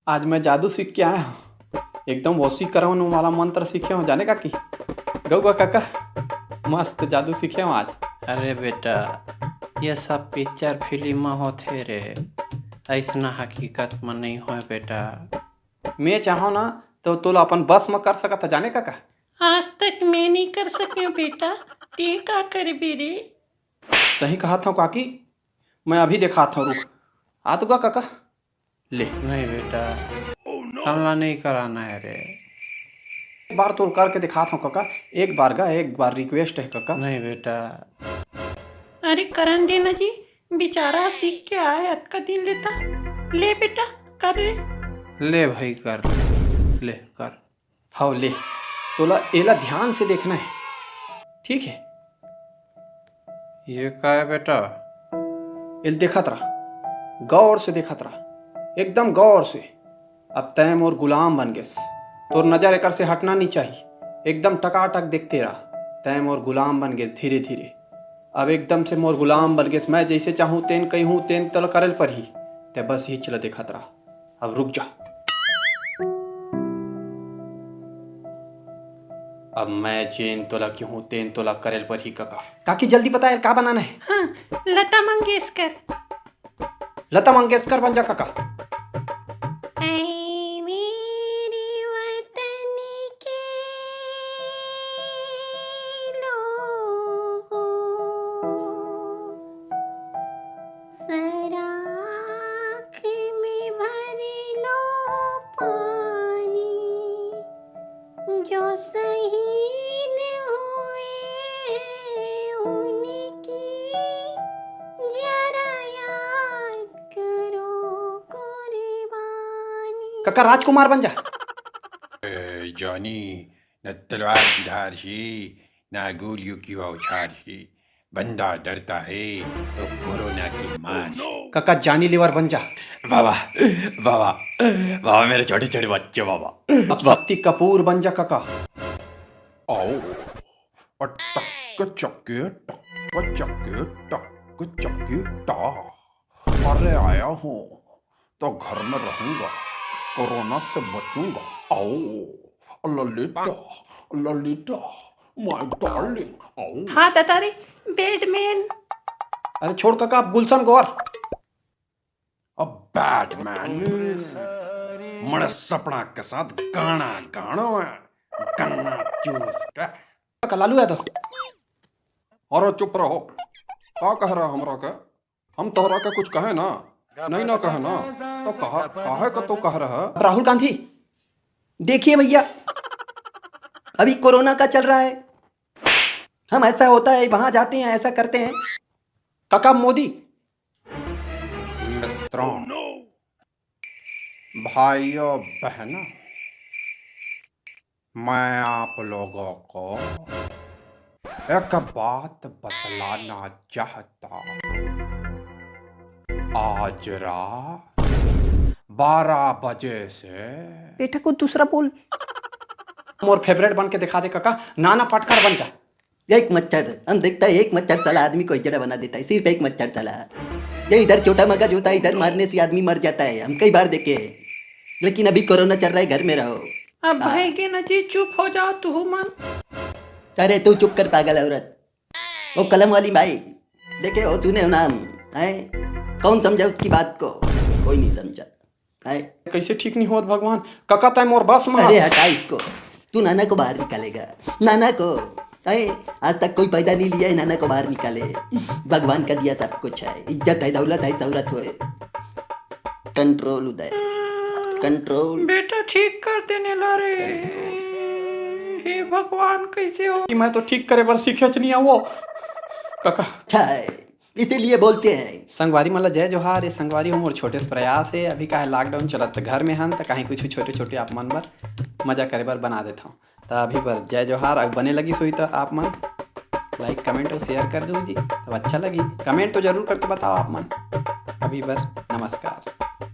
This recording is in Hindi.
आज मैं जादू सीख के आया हूँ। एकदम वशीकरण वाला मंत्र सीखे हूँ, जाने का कि गौगा काका मस्त जादू सीखे हूँ आज। अरे बेटा, ये सब पिक्चर फिल्म होते रे, ऐसा हकीकत में नहीं हो बेटा। मैं चाहो ना तो तोला अपन बस में कर सकता, जाने का। आज तक मैं नहीं कर सके बेटा, ते का कर बेरे। सही कहा था काकी, मैं अभी देखा था, रुक आ तो काका ले। नहीं बेटा, हमला नहीं कराना है रे। एक बार तो करके दिखा था काका, एक बार रिक्वेस्ट है काका। नहीं बेटा। अरे करण देना जी, बेचारा सीख के आया, का दिन लेता। ले बेटा कर ले भाई कर ले कर। हाँ ले, तोला एला ध्यान से देखना है, ठीक है? ये क्या है बेटा? एल देखत रहा, गौर से देखत रहा, एकदम गौर से। अब तय मोर गुलाम बन गेस, तोर नजर एकर से हटना नहीं चाहिए। एकदम टकाटक देखते रहा, तय मोर गुलाम बन गेस धीरे धीरे। अब एकदम से मोर गुलाम बन गेस, मैं जैसे चाहूँ तेन कहीं हूँ तेन तल करल पर ही ते बस ही चला देखत रहा। अब रुक जा, अब मैं चेन तोला क्यों हूँ तेन तोला करेल पर ही काका। काकी जल्दी बताए क्या बनाना है? हाँ, लता मंगेशकर। लता मंगेशकर बन जा काका। ऐ मेरे वतन के लोगों, जरा आँख में भर लो पानी, जो शहीद हुए हैं उनकी जरा याद करो कुर्बानी। काका राजकुमार बन जा। जॉनी, न तलवार की धार से न गोलियों की बौछार से, बंदा डरता है तो कोरोना की मार से। काका जानी लीवर बन जा। बाबा बाबा बाबा, मेरे छोटे छोटे बच्चे बाबा। अब शक्ति कपूर बन जा काका। आओ टक चक्के टक चक्के टक चक्के टा। अरे आया हूँ तो घर में रहूंगा, कोरोना से बचूंगा। आओ ललिता, ललिता माय डार्लिंग, आओ। हाँ दादारी, बैडमैन। अरे छोड़ काका, अब गुलशन गौर। अब बैटमैन मरे सपना के साथ गाना गानो है, गन्ना चूस का। काका लालू यादव। अरे चुप रहो, का कह रहा हमरा के? हम तोहरा के कुछ कहे ना? नहीं ना कहे ना, तो काहे का तो कह रहा है? अब राहुल गांधी। देखिए भैया, अभी कोरोना का चल रहा है, हम ऐसा होता है वहां जाते हैं, ऐसा करते हैं। काका मोदी। मित्रों, भाइयों बहनों, मैं आप लोगों को एक बात बतलाना चाहता। आज रात 12 बजे से बेटा को दूसरा बोल। मोर फेवरेट बन के दिखा दे काका, नाना पाटकर बन जा। एक मच्छर, हम देखता है एक मच्छर साला आदमी को जड़ा बना देता है, सिर्फ एक मच्छर साला। ये इधर छोटा मगज होता है, इधर मारने से आदमी मर जाता है, हम कई बार देखे हैं। लेकिन अभी कोरोना चल रहा है, घर में रहो। अब भाई के ना जी, चुप हो जाओ तू मन। अरे तू चुप कर पागल औरत। वो कलम वाली भाई देखे हो, तूने हो नाम है? कौन समझा उसकी बात को? कोई नहीं समझा है। कैसे ठीक नहीं होत भगवान। काका तय मोर बस में। अरे हटा इसको, तू नाना को बाहर निकालेगा। नाना को आज तक कोई पैदा नहीं लिया है, नाना को बाहर निकाले। भगवान का दिया सब कुछ है, इज्जत है, दौलत है, शौहरत हो। कंट्रोल उदय, कंट्रोल। बेटा ठीक कर देने ला रे। हे भगवान, कैसे हो? मैं तो ठीक करे पर सीखे नहीं है वो काका। अच्छा है, इसीलिए बोलते हैं। संगवारी मतलब जय जोहार। ये संगवारी हो मोर छोटे से प्रयास है। अभी का है लॉकडाउन चलत, घर में हन तो कहीं कुछ छोटे छोटे आप मन बर मजा करे बर बना देता हूँ। तो अभी पर जय जोहार। अब बने लगी सोई तो आप मन लाइक कमेंट और शेयर कर दो जी, तो अच्छा लगी। कमेंट तो जरूर करके बताओ आप मन। अभी बर नमस्कार।